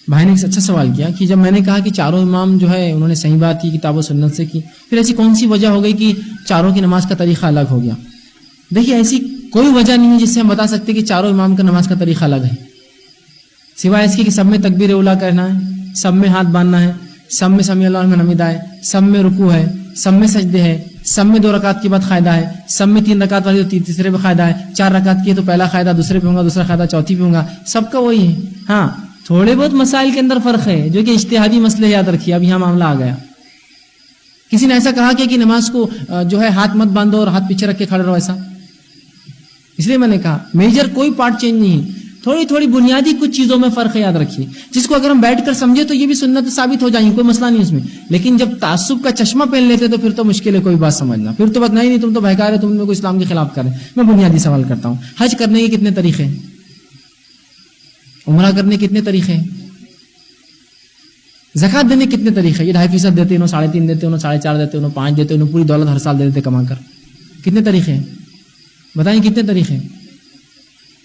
بھائی نے ایک اچھا سوال کیا کہ جب میں نے کہا کہ چاروں امام جو ہے انہوں نے صحیح بات کی کتاب و سنت سے کی، پھر ایسی کون سی وجہ ہو گئی کہ چاروں کی نماز کا طریقہ الگ ہو گیا؟ دیکھیے ایسی کوئی وجہ نہیں ہے جس سے ہم بتا سکتے کہ چاروں امام کا نماز کا طریقہ الگ ہے، سوائے اس کے کہ سب میں تکبیر اولیٰ کرنا ہے، سب میں ہاتھ باندھنا ہے، سب میں سمیع اللہ لمن حمدہ ہے، سب میں رکوع ہے، سب میں سجدے ہے، سب میں 2 رکعت کے بعد قاعدہ ہے، سب میں 3 رکعت والی تو تیسرے پہ قاعدہ ہے، 4 رکعت کی ہے تو پہلا قاعدہ دوسرے پہ ہوگا، دوسرا قاعدہ چوتھی پہ ہوگا، سب کا وہی ہے۔ ہاں تھوڑے بہت مسائل کے اندر فرق ہے جو کہ اجتہادی مسئلے، یاد رکھیے اب یہاں معاملہ آ گیا۔ کسی نے ایسا کہا کہ نماز کو جو ہے ہاتھ مت باندھو اور ہاتھ پیچھے رکھ کے کھڑے رہو، ایسا اس لیے میں نے کہا میجر کوئی پارٹ چینج نہیں ہے، تھوڑی تھوڑی بنیادی کچھ چیزوں میں فرق ہے، یاد رکھیے، جس کو اگر ہم بیٹھ کر سمجھے تو یہ بھی سنت ثابت ہو جائیں گی، کوئی مسئلہ نہیں اس میں، لیکن جب تعصب کا چشمہ پہن لیتے تو پھر تو مشکل ہے کوئی بات سمجھنا، پھر تو بات نہیں تم تو بہکار ہے، تم نے کوئی اسلام کے خلاف کر رہے ہیں۔ میں بنیادی سوال کرتا ہوں، حج کرنے کے کتنے طریقے ہیں؟ عمرہ کرنے کے کتنے طریقے ہیں؟ زکات دینے کے کتنے طریقے ہیں؟ یہ 2.5% دیتے، انہوں 3.5 دیتے، انہوں 4.5 دیتے، انہوں 5 دیتے، انہوں پوری دولت ہر سال دیتے کما کر، کتنے طریقے ہیں بتائیں؟ کتنے طریقے ہیں؟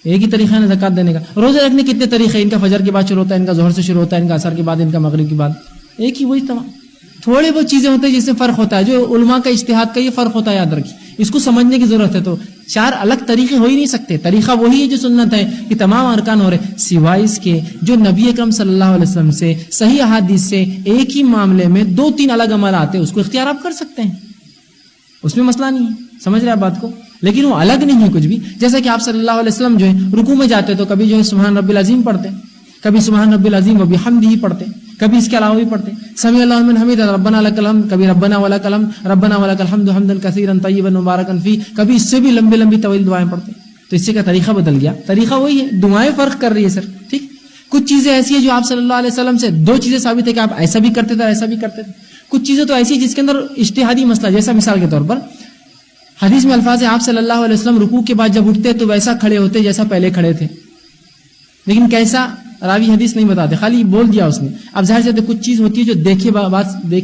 ایک ہی طریقہ ہے نا زکات دینے کا۔ روزے رکھنے کتنے طریقے ہیں؟ ان کا فجر کے بعد شروع ہوتا ہے، ان کا ظہر سے شروع ہوتا ہے، ان کا عصر کے بعد، ان کا مغرب کے بعد، ایک ہی وہی تمام۔ تھوڑے بہت چیزیں ہوتی ہیں جس سے فرق ہوتا ہے، جو علماء کا اجتہاد کا یہ فرق ہوتا ہے، یاد رکھیے، اس کو سمجھنے کی ضرورت ہے۔ تو 4 الگ طریقے ہو ہی نہیں سکتے، طریقہ وہی ہے جو سنت ہے کہ تمام ارکان ہو رہے، سوائے اس کے جو نبی اکرم صلی اللہ علیہ وسلم سے صحیح احادیث سے ایک ہی معاملے میں 2-3 الگ عمل آتے ہیں، اس کو اختیار آپ کر سکتے ہیں، اس میں مسئلہ نہیں ہے، سمجھ رہے آپ بات کو، لیکن وہ الگ نہیں ہے کچھ بھی۔ جیسا کہ آپ صلی اللہ علیہ وسلم جو ہے رکوع میں جاتے تو کبھی جو ہے سبحان رب العظیم پڑھتے، کبھی سبحان رب العظیم و بحمدہ پڑھتے، کبھی اس کے علاوہ بھی پڑھتے سمیع اللہ لمن حمدہ ربنا لک الحمد، کبھی ربنا ولک الحمد، ربنا ولک الحمد حمدا کثیرا طیبا مبارکا فیہ، کبھی اس سے بھی لمبی لمبی طویل دعائیں پڑھتے۔ تو اس سے کا طریقہ بدل گیا، طریقہ وہی ہے، دعائیں فرق کر رہی ہے سر، ٹھیک۔ کچھ چیزیں ایسی ہیں جو آپ صلی اللہ علیہ وسلم سے 2 چیزیں ثابت ہے کہ آپ ایسا بھی کرتے تھے، ایسا بھی کرتے تھے۔ کچھ چیزیں تو ایسی جس کے اندر اجتہادی مسئلہ، جیسا مثال کے طور پر حدیث میں الفاظ ہے آپ صلی اللہ علیہ وسلم رکوع کے بعد جب اٹھتے تو ویسا کھڑے ہوتے جیسا پہلے کھڑے تھے، لیکن کیسا راوی حدیث نہیں بتاتے، خالی بول دیا اس نے۔ اب ظاہر سے کچھ چیز ہوتی ہے جو دیکھے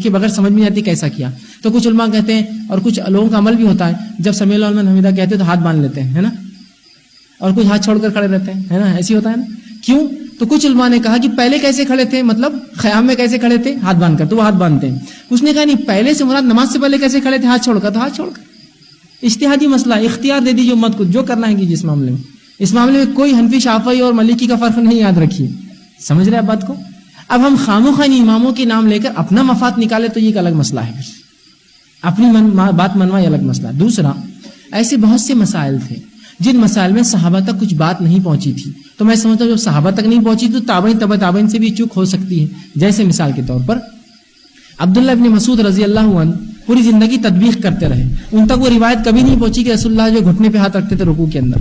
بغیر سمجھ میں نہیں آتی کیسا کیا، تو کچھ علماء کہتے ہیں اور کچھ لوگوں کا عمل بھی ہوتا ہے، جب سمیع اللہ لمن حمدہ کہتے تو ہاتھ باندھ لیتے ہیں، ہے نا، اور کچھ ہاتھ چھوڑ کر کھڑے رہتے ہیں، ہے نا، ایسی ہوتا ہے نا۔ کیوں؟ تو کچھ علماء نے کہا کہ پہلے کیسے کھڑے تھے، مطلب خیام میں کیسے کھڑے تھے، ہاتھ باندھ کر، تو وہ ہاتھ باندھتے ہیں۔ کچھ نے کہا نہیں، پہلے سے مراد نماز سے پہلے کیسے کھڑے تھے، ہاتھ چھوڑ کر، تو ہاتھ چھوڑ کر۔ اجتہادی مسئلہ، اختیار دے دیجیے امت کو، جو کرنا ہے کیجیے اس معاملے میں۔ اس معاملے میں کوئی حنفی، شافعی اور مالکی کا فرق نہیں، یاد رکھیے، سمجھ رہے آپ بات کو۔ اب ہم خاموخواہ اماموں کے نام لے کر اپنا مفاد نکالے تو یہ ایک الگ مسئلہ ہے، پھر اپنی بات منوا یہ الگ مسئلہ ہے۔ دوسرا، ایسے بہت سے مسائل تھے جن مسائل میں صحابہ تک کچھ بات نہیں پہنچی تھی، تو میں سمجھتا ہوں جب صحابہ تک نہیں پہنچی تو تابعین تبع تابعین سے بھی چوک ہو سکتی ہے۔ جیسے مثال کے طور پر عبداللہ ابن مسعود رضی اللہ عنہ پوری زندگی تطبیق کرتے رہے، ان تک وہ روایت کبھی نہیں پہنچی کہ رسول اللہ جو گھٹنے پہ ہاتھ رکھتے تھے رکوع کے اندر،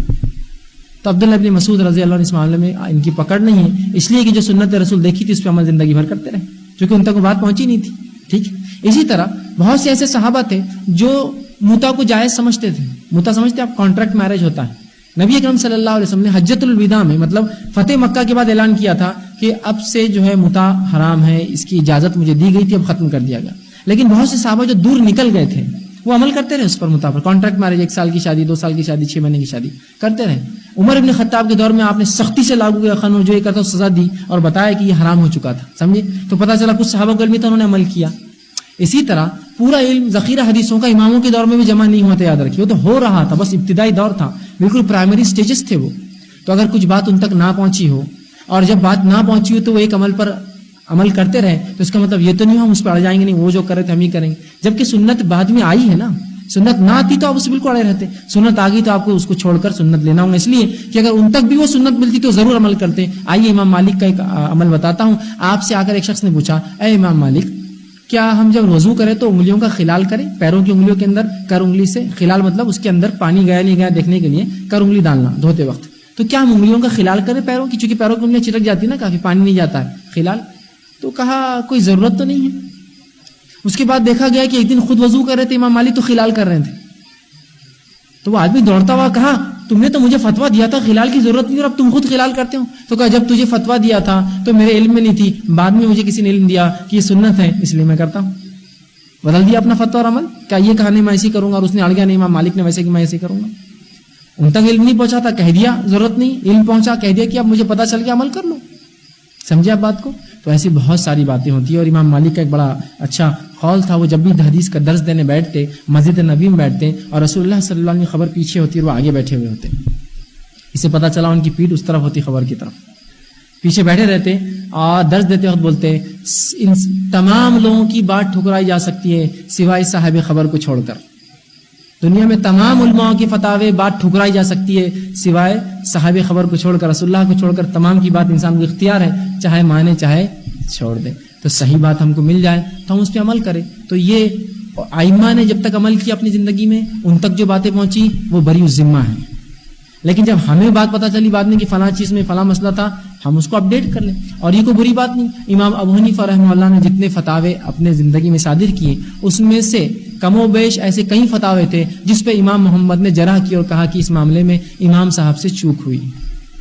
تو عبداللہ ابن مسعود رضی اللہ عنہ اس معاملے میں ان کی پکڑ نہیں ہے، اس لیے کہ جو سنت رسول دیکھی تھی اس پہ عمل زندگی بھر کرتے رہے، کیونکہ ان تک وہ بات پہنچی نہیں تھی، ٹھیک۔ اسی طرح بہت سے ایسے صحابہ تھے جو متا کو جائز سمجھتے تھے۔ متا سمجھتے آپ، کانٹریکٹ میرج ہوتا ہے۔ نبی اکرم صلی اللہ علیہ وسلم نے حجۃ الوداع میں، مطلب فتح مکہ کے بعد اعلان کیا تھا کہ اب سے جو ہے متا حرام ہے، اس کی اجازت مجھے دی گئی تھی، اب ختم کر دیا گیا۔ لیکن بہت سے صحابہ جو دور نکل گئے تھے وہ عمل کرتے رہے اس پر، متا پر، کانٹریکٹ میرج، 1 سال کی شادی، 2 سال کی شادی، 6 مہینے کی شادی کرتے رہے۔ عمر ابن خطاب کے دور میں آپ نے سختی سے لاگو کیا قانون، جو یہ کرتا سزا دی اور بتایا کہ یہ حرام ہو چکا تھا، سمجھے، تو پتہ چلا کچھ صحابہ کو علم تھا، انہوں نے عمل کیا۔ اسی طرح پورا علم ذخیرہ حدیثوں کا اماموں کے دور میں بھی جمع نہیں ہوتا، یاد رکھیے، وہ تو ہو رہا تھا، بس ابتدائی دور تھا، بالکل پرائمری سٹیجز تھے وہ۔ تو اگر کچھ بات ان تک نہ پہنچی ہو، اور جب بات نہ پہنچی ہو تو وہ ایک عمل پر عمل کرتے رہے، تو اس کا مطلب یہ تو نہیں ہم اس پہ اڑ جائیں گے، نہیں وہ جو کر رہے تھے ہم ہی کریں گے، جبکہ سنت بعد میں آئی ہے نا۔ سنت نہ آتی تو آپ اسے بالکل اڑے رہتے، سنت آ گئی تو آپ کو اس کو چھوڑ کر سنت لینا ہوگا، اس لیے کہ اگر ان تک بھی وہ سنت ملتی تو ضرور عمل کرتے۔ آئیے امام مالک کا ایک عمل بتاتا ہوں۔ آپ سے آ کر ایک شخص نے پوچھا، اے امام مالک، کیا ہم جب وضو کریں تو انگلیوں کا خلال کریں، پیروں کی انگلیوں کے اندر کر انگلی سے، خلال مطلب اس کے اندر پانی گیا نہیں گیا دیکھنے کے لیے کر انگلی ڈالنا دھوتے وقت، تو کیا ہم انگلیوں کا خلال کریں پیروں کی، چونکہ پیروں کی انگلیاں چٹک جاتی نا، کافی پانی نہیں جاتا ہے خلال، تو کہا کوئی ضرورت تو نہیں ہے۔ اس کے بعد دیکھا گیا کہ ایک دن خود وضو کر رہے تھے امام مالک تو خلال کر رہے تھے، تو وہ آدمی دوڑتا ہوا کہا تم نے تو مجھے فتویٰ دیا تھا خلال کی ضرورت نہیں اور اب تم خود خلال کرتے ہو۔ تو کہا جب تجھے فتویٰ دیا تھا تو میرے علم میں نہیں تھی، بعد میں مجھے کسی نے علم دیا کہ یہ سنت ہے اس لیے میں کرتا ہوں، بدل دیا اپنا فتویٰ اور عمل۔ کیا یہ کہا نہیں میں ایسے کروں گا اور اس نے اڑ گیا نہیں امام مالک نے ویسے کہ میں ایسے کروں گا؟ ان تک علم نہیں پہنچا تھا، کہہ دیا ضرورت نہیں، علم پہنچا کہہ دیا کہ اب مجھے پتا چل گیا عمل کر لو، سمجھے آپ بات کو۔ تو ایسی بہت ساری باتیں ہوتی ہیں. اور امام مالک کا ایک بڑا اچھا قول تھا, وہ جب بھی حدیث کا درس دینے بیٹھتے مسجد نبی میں بیٹھتے اور رسول اللہ صلی اللہ علیہ وسلم کی خبر پیچھے ہوتی اور وہ آگے بیٹھے ہوئے ہوتے. اسے پتہ چلا ان کی پیٹھ اس طرف ہوتی خبر کی طرف, پیچھے بیٹھے رہتے اور درس دیتے وقت بولتے ان تمام لوگوں کی بات ٹھکرائی جا سکتی ہے سوائے صاحب خبر کو چھوڑ کر. دنیا میں تمام علماء کی فتاوے بات ٹھکرائی جا سکتی ہے سوائے صاحب خبر کو چھوڑ کر, رسول اللہ کو چھوڑ کر تمام کی بات انسان کو اختیار ہے, چاہے مانے چاہے چھوڑ دے. تو صحیح بات ہم کو مل جائے تو ہم اس پہ عمل کریں. تو یہ ائمہ نے جب تک عمل کیا اپنی زندگی میں, ان تک جو باتیں پہنچی وہ بری الذمہ ہیں. لیکن جب ہمیں بات پتہ چلی بعد میں کہ فلاں چیز میں فلاں مسئلہ تھا, ہم اس کو اپڈیٹ کر لیں, اور یہ کوئی بری بات نہیں. امام ابو حنیفہ رحمہ اللہ نے جتنے فتاوے اپنے زندگی میں صادر کیے اس میں سے کم و بیش ایسے کئی فتاوے تھے جس پہ امام محمد نے جرح کی اور کہا کہ اس معاملے میں امام صاحب سے چوک ہوئی,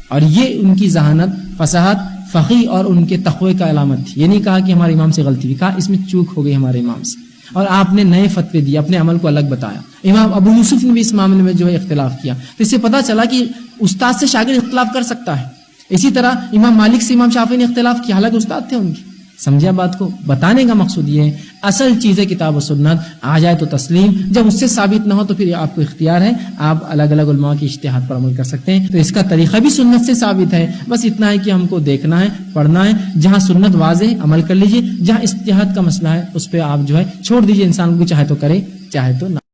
اور یہ ان کی ذہانت, فصاحت, فقی اور ان کے تقوی کا علامت تھی. یہ نہیں کہا کہ ہمارے امام سے غلطی ہوئی, کہا اس میں چوک ہو گئی ہمارے امام سے, اور آپ نے نئے فتوے دیے, اپنے عمل کو الگ بتایا. امام ابو یوسف نے بھی اس معاملے میں جو ہے اختلاف کیا. تو اس سے پتہ چلا کہ استاد سے شاگرد اختلاف کر سکتا ہے. اسی طرح امام مالک سے امام شافعی نے اختلاف کیا, حالانکہ استاد تھے ان کے. سمجھا بات کو؟ بتانے کا مقصود یہ ہے اصل چیز ہے کتاب و سنت, آ جائے تو تسلیم, جب اس سے ثابت نہ ہو تو پھر آپ کو اختیار ہے, آپ الگ الگ علماء کی اجتہاد پر عمل کر سکتے ہیں. تو اس کا طریقہ بھی سنت سے ثابت ہے, بس اتنا ہے کہ ہم کو دیکھنا ہے, پڑھنا ہے, جہاں سنت واضح عمل کر لیجئے, جہاں اجتہاد کا مسئلہ ہے اس پہ آپ جو ہے چھوڑ دیجئے, انسان کو چاہے تو کرے چاہے تو نہ.